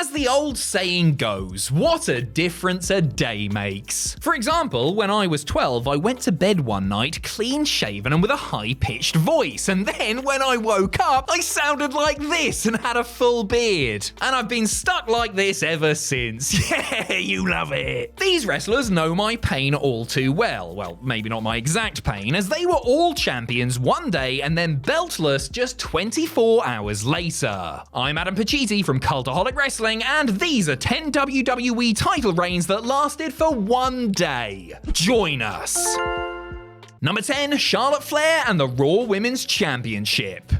As the old saying goes, what a difference a day makes. For example, when I was 12, I went to bed one night clean shaven and with a high-pitched voice, and then when I woke up, I sounded like this and had a full beard. And I've been stuck like this ever since. Yeah, you love it. These wrestlers know my pain all too well. Well, maybe not my exact pain, as they were all champions one day and then beltless just 24 hours later. I'm Adam Pacitti from Cultaholic Wrestling, and these are 10 WWE title reigns that lasted for one day. Join us. Number 10, Charlotte Flair and the Raw Women's Championship.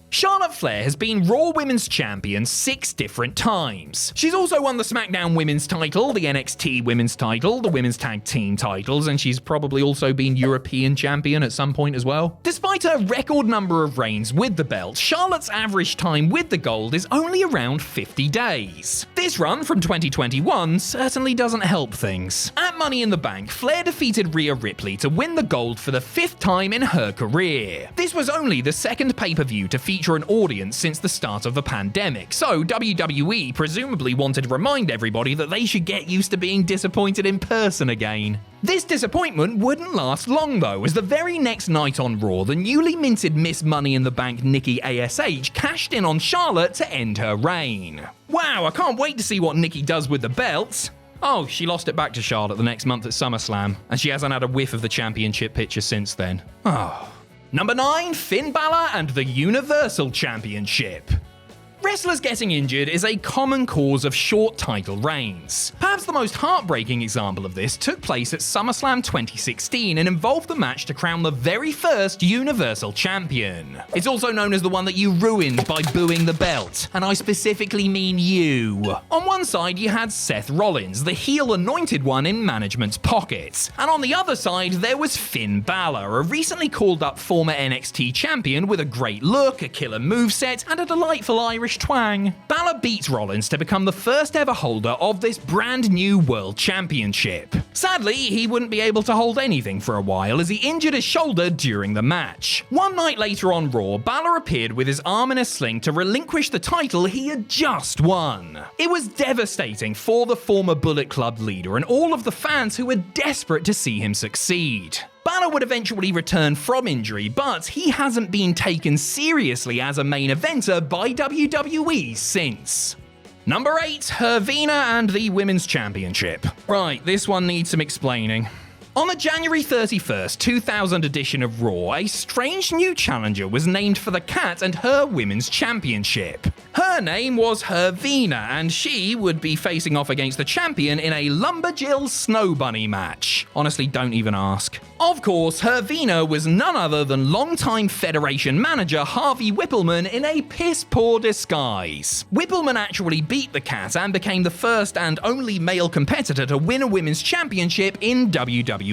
Charlotte Flair has been Raw Women's Champion 6 different times. She's also won the SmackDown Women's title, the NXT Women's title, the Women's Tag Team titles, and she's probably also been European Champion at some point as well. Despite her record number of reigns with the belt, Charlotte's average time with the gold is only around 50 days. This run from 2021 certainly doesn't help things. At Money in the Bank, Flair defeated Rhea Ripley to win the gold for the 5th time in her career. This was only the second pay-per-view to feature an audience since the start of the pandemic, so WWE presumably wanted to remind everybody that they should get used to being disappointed in person again. This disappointment wouldn't last long though, as the very next night on Raw, the newly minted Miss Money in the Bank Nikki ASH cashed in on Charlotte to end her reign. Wow, I can't wait to see what Nikki does with the belt. Oh, she lost it back to Charlotte the next month at SummerSlam, and she hasn't had a whiff of the championship picture since then. Oh. Number 9, Finn Balor and the Universal Championship. Wrestlers getting injured is a common cause of short title reigns. Perhaps the most heartbreaking example of this took place at SummerSlam 2016 and involved the match to crown the very first Universal Champion. It's also known as the one that you ruined by booing the belt, and I specifically mean you. On one side you had Seth Rollins, the heel anointed one in management's pockets, and on the other side there was Finn Balor, a recently called up former NXT champion with a great look, a killer moveset, and a delightful Irish twang. Balor beats Rollins to become the first ever holder of this brand new World Championship. Sadly, he wouldn't be able to hold anything for a while as he injured his shoulder during the match. One night later on Raw, Balor appeared with his arm in a sling to relinquish the title he had just won. It was devastating for the former Bullet Club leader and all of the fans who were desperate to see him succeed. Balor would eventually return from injury, but he hasn't been taken seriously as a main eventer by WWE since. Number 8, Hervina and the Women's Championship. Right, this one needs some explaining. On the January 31st, 2000 edition of Raw, a strange new challenger was named for the Cat and her Women's Championship. Her name was Hervina, and she would be facing off against the champion in a Lumberjill Snow Bunny match. Honestly, don't even ask. Of course, Hervina was none other than longtime Federation manager Harvey Whippleman in a piss-poor disguise. Whippleman actually beat the Cat and became the first and only male competitor to win a Women's Championship in WWE.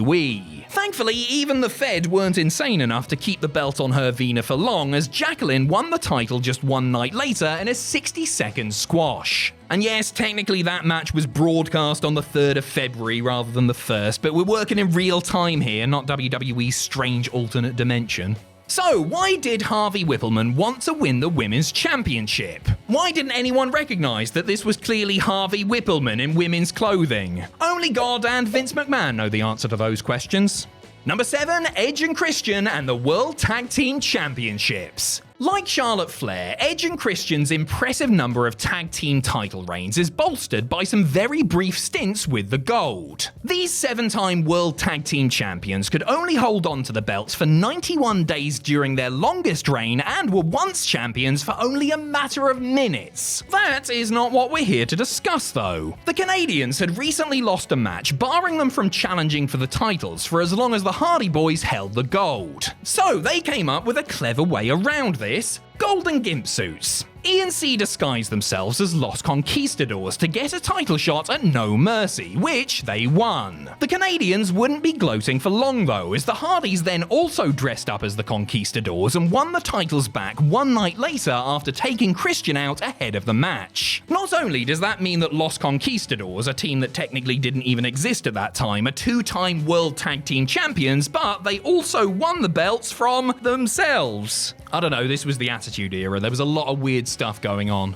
Thankfully, even the Fed weren't insane enough to keep the belt on Hervina for long, as Jacqueline won the title just one night later in a 60-second squash. And yes, technically that match was broadcast on the 3rd of February rather than the 1st, but we're working in real time here, not WWE's strange alternate dimension. So, why did Harvey Whippleman want to win the Women's Championship? Why didn't anyone recognize that this was clearly Harvey Whippleman in women's clothing? Only God and Vince McMahon know the answer to those questions. Number 7, Edge and Christian and the World Tag Team Championships. Like Charlotte Flair, Edge and Christian's impressive number of tag team title reigns is bolstered by some very brief stints with the gold. These 7-time World Tag Team Champions could only hold on to the belts for 91 days during their longest reign and were once champions for only a matter of minutes. That is not what we're here to discuss though. The Canadians had recently lost a match, barring them from challenging for the titles for as long as the Hardy Boys held the gold. So they came up with a clever way around this: golden gimp suits. E&C disguised themselves as Los Conquistadors to get a title shot at No Mercy, which they won. The Canadians wouldn't be gloating for long though, as the Hardys then also dressed up as the Conquistadors and won the titles back one night later after taking Christian out ahead of the match. Not only does that mean that Los Conquistadors, a team that technically didn't even exist at that time, are 2-time World Tag Team Champions, but they also won the belts from themselves. I don't know, this was the Attitude Era, there was a lot of weird stuff going on.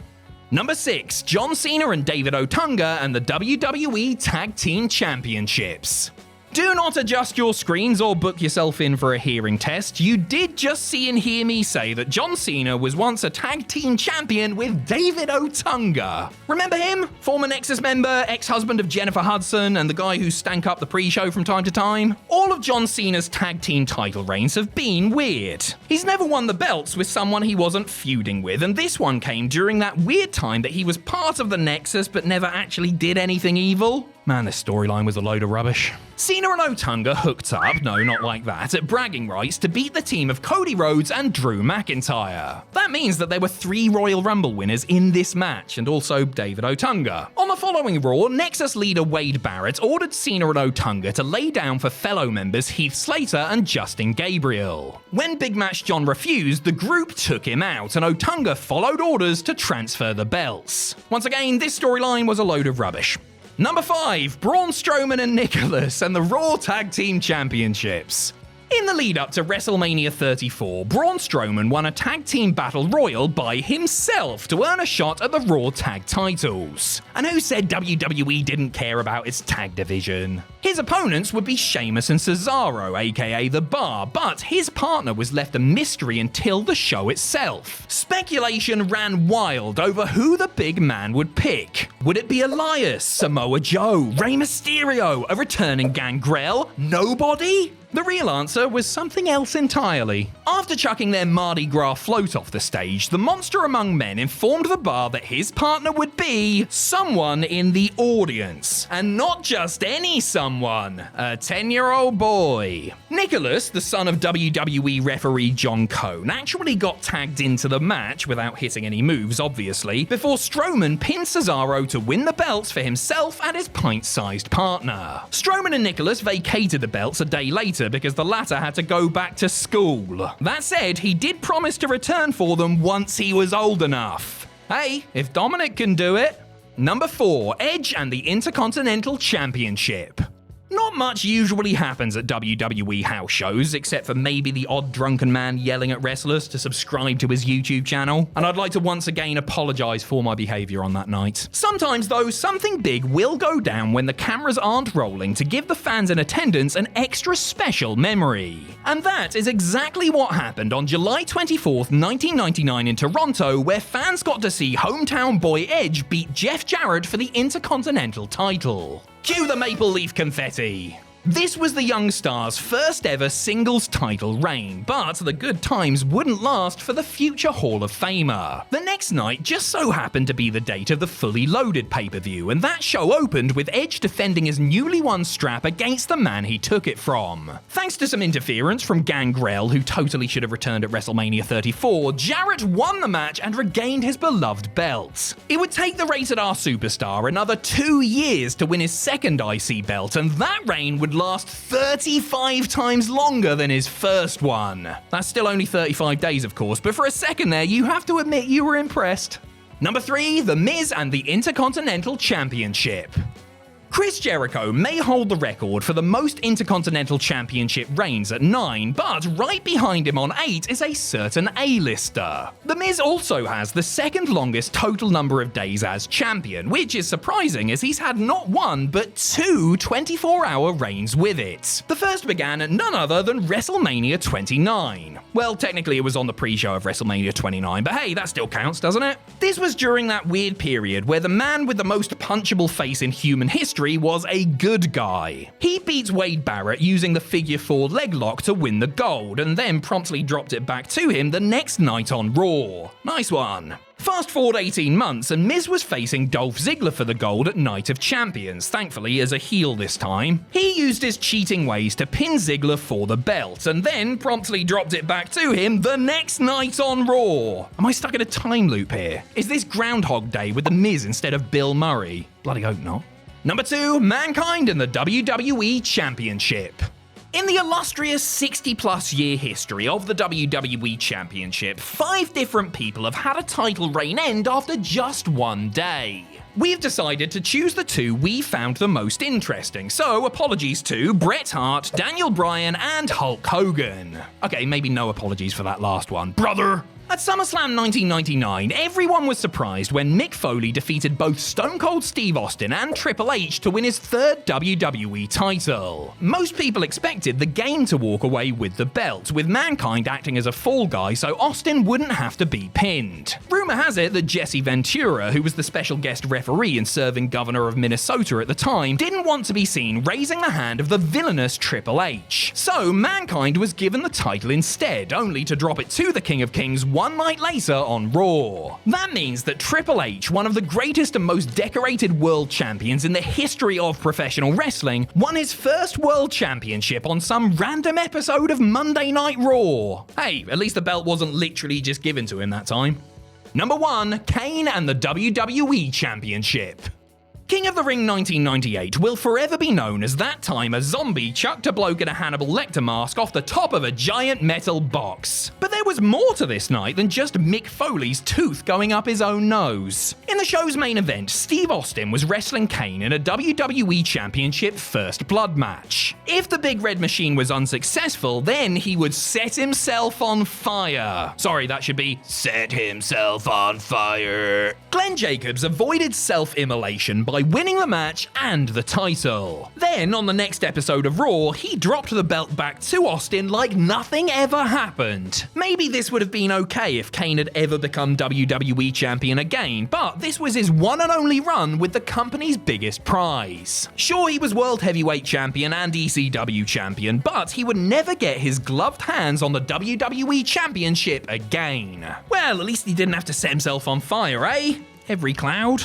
Number 6. John Cena and David Otunga and the WWE Tag Team Championships. Do not adjust your screens or book yourself in for a hearing test. You did just see and hear me say that John Cena was once a tag team champion with David Otunga. Remember him? Former Nexus member, ex-husband of Jennifer Hudson, and the guy who stank up the pre-show from time to time? All of John Cena's tag team title reigns have been weird. He's never won the belts with someone he wasn't feuding with, and this one came during that weird time that he was part of the Nexus but never actually did anything evil. Man, this storyline was a load of rubbish. Cena and Otunga hooked up, no, not like that, at bragging rights to beat the team of Cody Rhodes and Drew McIntyre. That means that there were 3 Royal Rumble winners in this match, and also David Otunga. On the following Raw, Nexus leader Wade Barrett ordered Cena and Otunga to lay down for fellow members Heath Slater and Justin Gabriel. When Big Match John refused, the group took him out, and Otunga followed orders to transfer the belts. Once again, this storyline was a load of rubbish. Number 5. Braun Strowman and Nicholas and the Raw Tag Team Championships. In the lead up to WrestleMania 34, Braun Strowman won a tag team battle royal by himself to earn a shot at the Raw tag titles. And who said WWE didn't care about its tag division? His opponents would be Sheamus and Cesaro, aka The Bar, but his partner was left a mystery until the show itself. Speculation ran wild over who the big man would pick. Would it be Elias, Samoa Joe, Rey Mysterio, a returning Gangrel, nobody? The real answer was something else entirely. After chucking their Mardi Gras float off the stage, the monster among men informed The Bar that his partner would be someone in the audience. And not just any someone, a 10-year-old boy. Nicholas, the son of WWE referee John Cone, actually got tagged into the match, without hitting any moves obviously, before Strowman pinned Cesaro to win the belts for himself and his pint-sized partner. Strowman and Nicholas vacated the belts a day later because the latter had to go back to school. That said, he did promise to return for them once he was old enough. Hey, if Dominic can do it. Number 4. Edge and the Intercontinental Championship. Not much usually happens at WWE house shows, except for maybe the odd drunken man yelling at wrestlers to subscribe to his YouTube channel, and I'd like to once again apologize for my behavior on that night. Sometimes though, something big will go down when the cameras aren't rolling to give the fans in attendance an extra special memory. And that is exactly what happened on July 24th, 1999 in Toronto, where fans got to see hometown boy Edge beat Jeff Jarrett for the Intercontinental title. Cue the maple leaf confetti. This was the young star's first ever singles title reign, but the good times wouldn't last for the future Hall of Famer. The next night just so happened to be the date of the Fully Loaded pay-per-view, and that show opened with Edge defending his newly won strap against the man he took it from. Thanks to some interference from Gangrel, who totally should have returned at WrestleMania 34, Jarrett won the match and regained his beloved belt. It would take the Rated R superstar another 2 years to win his second IC belt, and that reign would last 35 times longer than his first one. That's still only 35 days, of course, but for a second there, you have to admit you were impressed. Number 3, The Miz and the Intercontinental Championship. Chris Jericho may hold the record for the most Intercontinental Championship reigns at 9, but right behind him on 8 is a certain A-lister. The Miz also has the second longest total number of days as champion, which is surprising as he's had not 1 but 2 24-hour reigns with it. The first began at none other than WrestleMania 29. Well, technically it was on the pre-show of WrestleMania 29, but hey, that still counts, doesn't it? This was during that weird period where the man with the most punchable face in human history was a good guy. He beat Wade Barrett using the figure 4 leg lock to win the gold, and then promptly dropped it back to him the next night on Raw. Nice one. Fast forward 18 months and Miz was facing Dolph Ziggler for the gold at Night of Champions, thankfully as a heel this time. He used his cheating ways to pin Ziggler for the belt, and then promptly dropped it back to him the next night on Raw. Am I stuck in a time loop here? Is this Groundhog Day with the Miz instead of Bill Murray? Bloody hope not. Number 2, Mankind and the WWE Championship. In the illustrious 60-plus year history of the WWE Championship, 5 different people have had a title reign end after just 1 day. We've decided to choose the 2 we found the most interesting, so apologies to Bret Hart, Daniel Bryan, and Hulk Hogan. Okay, maybe no apologies for that last one, brother. At SummerSlam 1999, everyone was surprised when Mick Foley defeated both Stone Cold Steve Austin and Triple H to win his third WWE title. Most people expected the Game to walk away with the belt, with Mankind acting as a fall guy so Austin wouldn't have to be pinned. Rumor has it that Jesse Ventura, who was the special guest referee and serving governor of Minnesota at the time, didn't want to be seen raising the hand of the villainous Triple H. So Mankind was given the title instead, only to drop it to the King of Kings one night later on Raw. That means that Triple H, one of the greatest and most decorated world champions in the history of professional wrestling, won his first world championship on some random episode of Monday Night Raw. Hey, at least the belt wasn't literally just given to him that time. Number 1, Kane and the WWE Championship. King of the Ring 1998 will forever be known as that time a zombie chucked a bloke in a Hannibal Lecter mask off the top of a giant metal box. But there was more to this night than just Mick Foley's tooth going up his own nose. In the show's main event, Steve Austin was wrestling Kane in a WWE Championship First Blood match. If the Big Red Machine was unsuccessful, then he would set himself on fire. Sorry, that should be set himself on fire. Glenn Jacobs avoided self-immolation by winning the match and the title. Then, on the next episode of Raw, he dropped the belt back to Austin like nothing ever happened. Maybe this would have been okay if Kane had ever become WWE champion again, but this was his one and only run with the company's biggest prize. Sure, he was World Heavyweight Champion and ECW Champion, but he would never get his gloved hands on the WWE Championship again. Well, at least he didn't have to set himself on fire, eh? Every cloud.